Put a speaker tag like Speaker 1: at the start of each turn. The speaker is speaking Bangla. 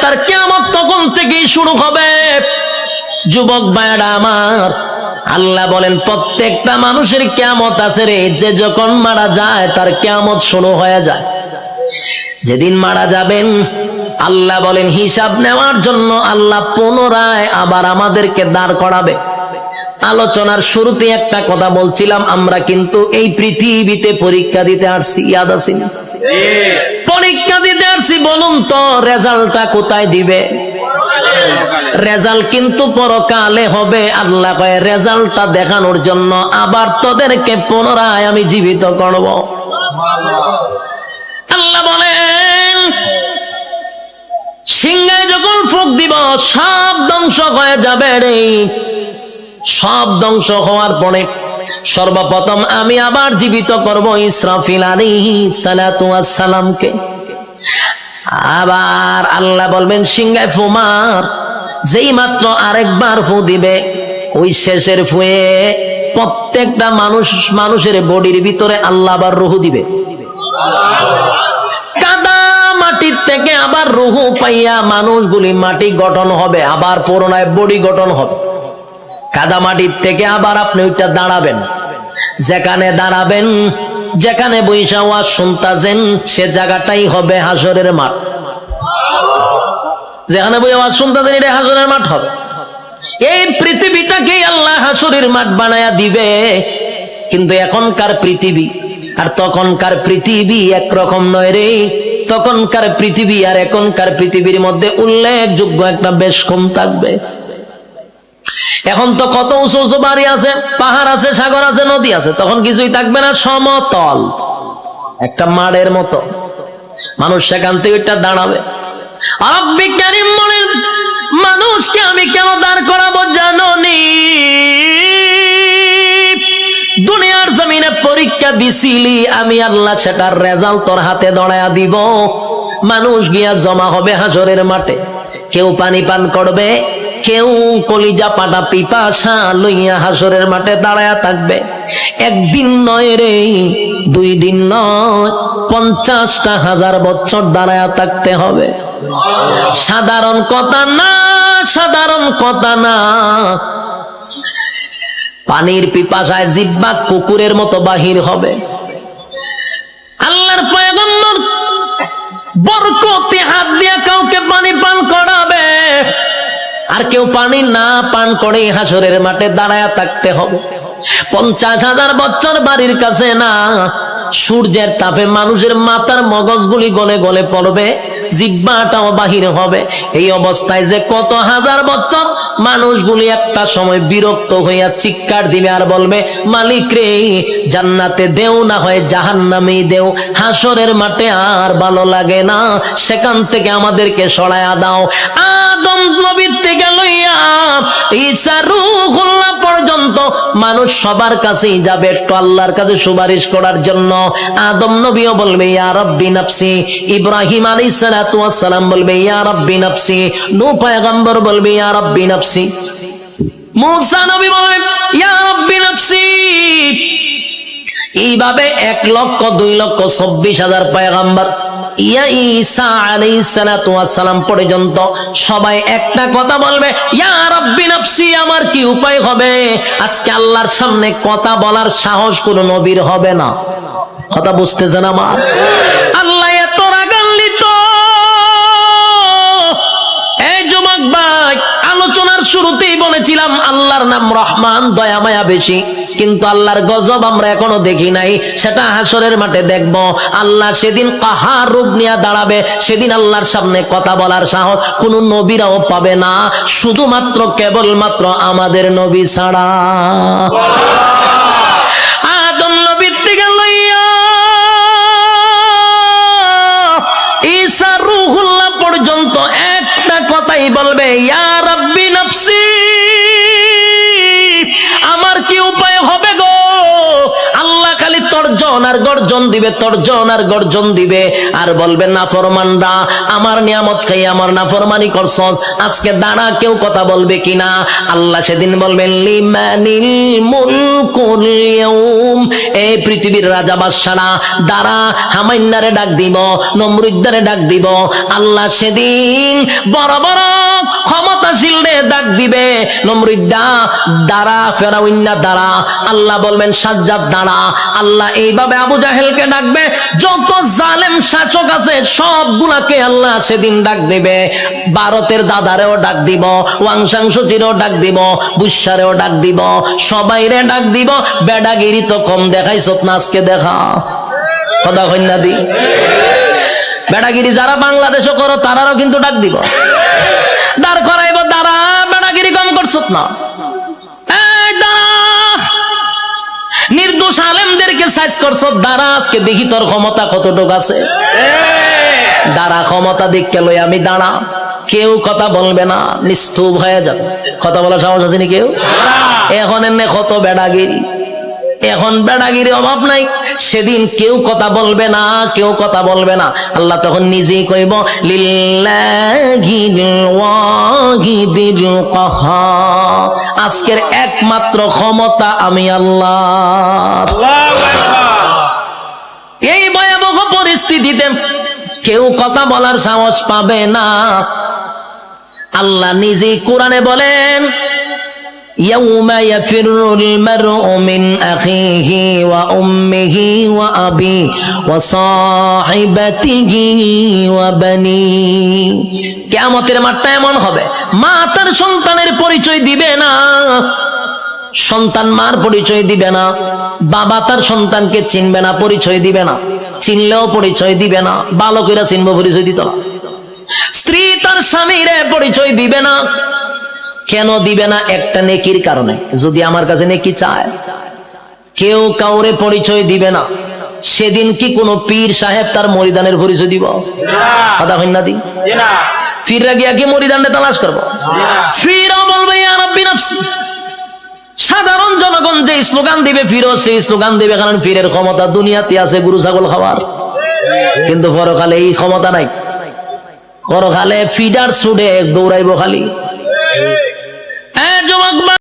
Speaker 1: তার কিয়ামত তখন থেকেই শুরু হবে। যুবক ভাইরা আমার, আল্লাহ বলেন প্রত্যেকটা মানুষের কিয়ামত আছে রে। যে যখন মারা যায় তার কিয়ামত শুরু হয়ে যায়। যেদিন মারা যাবেন আল্লাহ বলেন হিসাব নেওয়ার জন্য আল্লাহ পুনরায় আবার আমাদেরকে দাঁড় করাবে। আলোচনার শুরুতে একটা কথা বলছিলাম, আমরা কিন্তু এই পৃথিবীতে পরীক্ষা দিতে আসছি, ইয়াদ আছে না? পরীক্ষা দিতে আসছি। বলুন তো রেজাল্টটা কোথায় দিবে? রেজাল্ট কিন্তু পরকালে হবে। আল্লাহ কয় রেজাল্টটা দেখানোর জন্য আবার তোদেরকে পুনরায় আমি জীবিত করব। আল্লাহ বলেন সিংহায় যখন ফুঁক দিব সব ধ্বংস হয়ে যাবে রে। সব ধ্বংস হওয়ার পরে সর্বপ্রথম আমি আবার জীবিত করব ইসরাফিল আলাইহিস সালাতু ওয়াস সালামকে। আবার আল্লাহ বলবেন সিংহায় ফু মার। যেই মাত্র আরেকবার ফু দিবে ওই শেষের ফুয়ে প্রত্যেকটা মানুষের বডির ভিতরে আল্লাহ আবার রূহ দিবে। কাদা মাটির থেকে আবার রূহ পাইয়া মানুষগুলি মাটি গঠন হবে, আবার পুনরায় বডি গঠন হবে। কাদা মাটির থেকে আবার আপনি ওইটা দাঁড়াবেন। যেখানে দাঁড়াবেন, যেখানে বৈশা ওয়াজ শুনতাছেন সে জায়গাটাই হবে হাসরের মাঠ। যেখানে বই আওয়াজ শুনতাছেন এটা হাসরের মাঠ হবে। এই পৃথিবীটাকেই আল্লাহ হাসরের মাঠ বানায়া দিবে। কিন্তু এখনকার পৃথিবী আর তখনকার পৃথিবী একরকম নয় রে। তখনকার পৃথিবী আর এখনকার পৃথিবীর মধ্যে উল্লেখযোগ্য একটা বেশ কম থাকবে। এখন তো কত উঁচু উঁচু বাড়ি আছে, পাহাড় আছে, সাগর আছে, নদী আছে। তখন কিছুই থাকবে না, সমতল একটা মাঠের মতো। মানুষ সেখান থেকে দাঁড়াবে। আর বিজ্ঞানী বলেন মানুষকে আমি কেন দাঁড় করাবো জানো নি? দুনিয়ার জমিনে পরীক্ষা দিছিলি আমি আল্লাহ, সেটার রেজাল্ট তোর হাতে ধরায়া দিব। মানুষ গিয়া জমা হবে হাসরের মাঠে। কেউ পানি পান করবে, কেউ কলিজা পাটা পিপাসা লইয়া হাসরের মাঠে দাঁড়ায়া থাকবে। একদিন নয় রে, 2 দিন নয়, 50,000 বছর দাঁড়ায়া থাকতে হবে। সাধারণ কথা না, সাধারণ কথা না। পানির পিপাসায় জিহ্বা কুকুরের মতো বাহির হবে। আল্লাহর পয়গম্বর বরকতে হাত দিয়া কাউকে পানি পান করাবে, আর কেউ পানি না পান করে হাসরের মাঠে দাঁড়ায়া থাকতে হবে। 50,000 বছর বাড়ির কাছে না। সূর্যের তাপে মানুষের মাথার মগজগুলি গলে গলে পড়বে, জিহ্বাটাও বাহির হবে। এই অবস্থায় যে কত হাজার বছর মানুষগুলি একটা সময় বিরক্ত হইয়া চিৎকার দিবে আর বলবে মালিক রে, জান্নাতে দেও না হয় জাহান্নামেই দেও, হাসরের মাঠে আর ভালো লাগে না, সেখান থেকে আমাদেরকে সরায়া দাও। আদম নবীর থেকে লইয়া ঈসা রূহুল্লাহ পর্যন্ত মানুষ সবার কাছেই যাবে একটু আল্লাহর কাছে সুপারিশ করার জন্য। আদম নবীও বলবে ইয়া রাব্বি নাফসি, ইব্রাহিম আলাইহিস সালাতু ওয়াস সালাম বলবে ইয়া রাব্বি নাফসি, নূহ পয়গম্বর বলবে ইয়া রাব্বি নাফসি, মুসা নবী বলবে ইয়া রাব্বি নাফসি। এইভাবে 1,02,24,000 পয়গম্বর ইয়া ঈসা আলাইহিস সালাতু ওয়াস সালাম পর্যন্ত সবাই একটা কথা বলবে ইয়া রাব্বি নাফসি। আমার কি উপায় হবে? আজকে আল্লাহর সামনে কথা বলার সাহস কোন নবীর হবে না। কথা বুঝতেছেন আমার? আল্লাহ এত রাগান্বিত। এই যুবক ভাই, আলোচনার শুরুতেই বলেছিলাম আল্লাহর নাম রহমান, দয়া মায়া বেশি। কিন্তু আল্লাহর গজব আমরা এখনো দেখি নাই, সেটা হাসরের মাঠে দেখব। আল্লাহ সেদিন কাহার রূপ নিয়ে দাঁড়াবে, সেদিন আল্লাহর সামনে কথা বলার সাহস কোন নবীরাও পাবে না, শুধুমাত্র কেবলমাত্র আমাদের নবী ছাড়া। আদম নবীর থেকে লইয়া ঈসা রূহুল্লাহ পর্যন্ত একটা কথাই বলবে ইয়া রাব্বি নাফসি। আমার কি উপায় হবে গো? আল্লাহ খালি তোর তর্জন আর গর্জন দিবে, তর্জন আর গর্জন দিবে, আর বলবে নাফরমানরা আমার নিয়ামত খাই আমার নাফরমানি করছস, আজকে দাঁড়া কেউ কথা বলবে কিনা। আল্লাহ সেদিন বলবেন লিমানিল মুলকুল ইয়াউম, এই পৃথিবীর রাজা বাদশারা দাঁড়া, হামাইন্নারে ডাক দিব, নমরুদ্দারে ডাক দিব। আল্লাহ সেদিন বড় বড় ক্ষমতাশীলরে ডাক দিবে, নমরুদ্দা দাঁড়া, ফেরাউন্না দাঁড়া। আল্লাহ বলবেন সাজ্জাদ দাঁড়া। আল্লাহ এইভাবে আবু জাহেলকে ডাকবে, যত জালেম শাসক আছে সবগুলাকে আল্লাহ সেদিন ডাক দিবে। ভারতের দাদারেও ডাক দিব, ওয়াংশাংশচিরেও ডাক দিব, বুসারেও ডাক দিব, সবাইরে ডাক দিব। বেডাগিরি তো কম দেখাইছ না, আজকে দেখা কথা কন্যা দি। বেডাগিরি যারা বাংলাদেশও করো তারারও কিন্তু ডাক দিব, দাঁড় করাইব, দাঁড়া বেডাগিরি কম করছ না, নির্দোষ আলেমদেরকে সাইজ করছ, দাঁড়া আজকে দেখি তোর ক্ষমতা কতটুকু আছে। দাঁড়া, ক্ষমতা দেখকে লই আমি দাঁড়া, কেউ কথা বলবে না, নিস্তব্ধ হয়ে যাবে। কথা বলার সাহস আছে নি কেউ? এখন এনে কত বেডাগিরি, এখন বেড়াগিরি অভাব নাই। সেদিন কেউ কথা বলবে না, কেউ কথা বলবে না। আল্লাহ তখন নিজেই কইব লিল্লাহিল ওয়াহিদিল কাহার, আজকের একমাত্র ক্ষমতা আমি আল্লাহ। এই ভয়াবহ পরিস্থিতিতে কেউ কথা বলার সাহস পাবে না। আল্লাহ নিজেই কোরআনে বলেন يوم يفر المرء من أخيه وأمه وأبيه وصاحبته وبنيه। কিয়ামতের মাঠটা এমন হবে, মা তার সন্তানের পরিচয় দিবে না, সন্তান মার পরিচয় দিবে না, বাবা তার সন্তানকে চিনবে না, পরিচয় দিবে না, চিনলেও পরিচয় দিবে না। বালকেরা চিনবো, পরিচয় দিত না। স্ত্রী তার স্বামীরে পরিচয় দিবে না। কেন দিবে না? একটা নেকির কারণে। যদি আমার কাছে নেকি চায়, কেউ কাউরে পরিচয় দিবে না। সেদিন কি কোন পীর সাহেব তার মরিদানের পরিচয় দিব? কথা হয় না দি? পীররা গিয়া কি মরিদানে তালাশ করবো? পীরও বলবে ইয়া রাব্বি নাফসি। সাধারণ জনগণ যে স্লোগান দিবে, পীরও সেই স্লোগান দিবে, কারণ পীরের ক্ষমতা দুনিয়াতে আছে গরু ছাগল খাওয়ার, কিন্তু পরকালে এই ক্ষমতা নাই। পরকালে ফিডার ছুড়ে দৌড়াইবো খালি।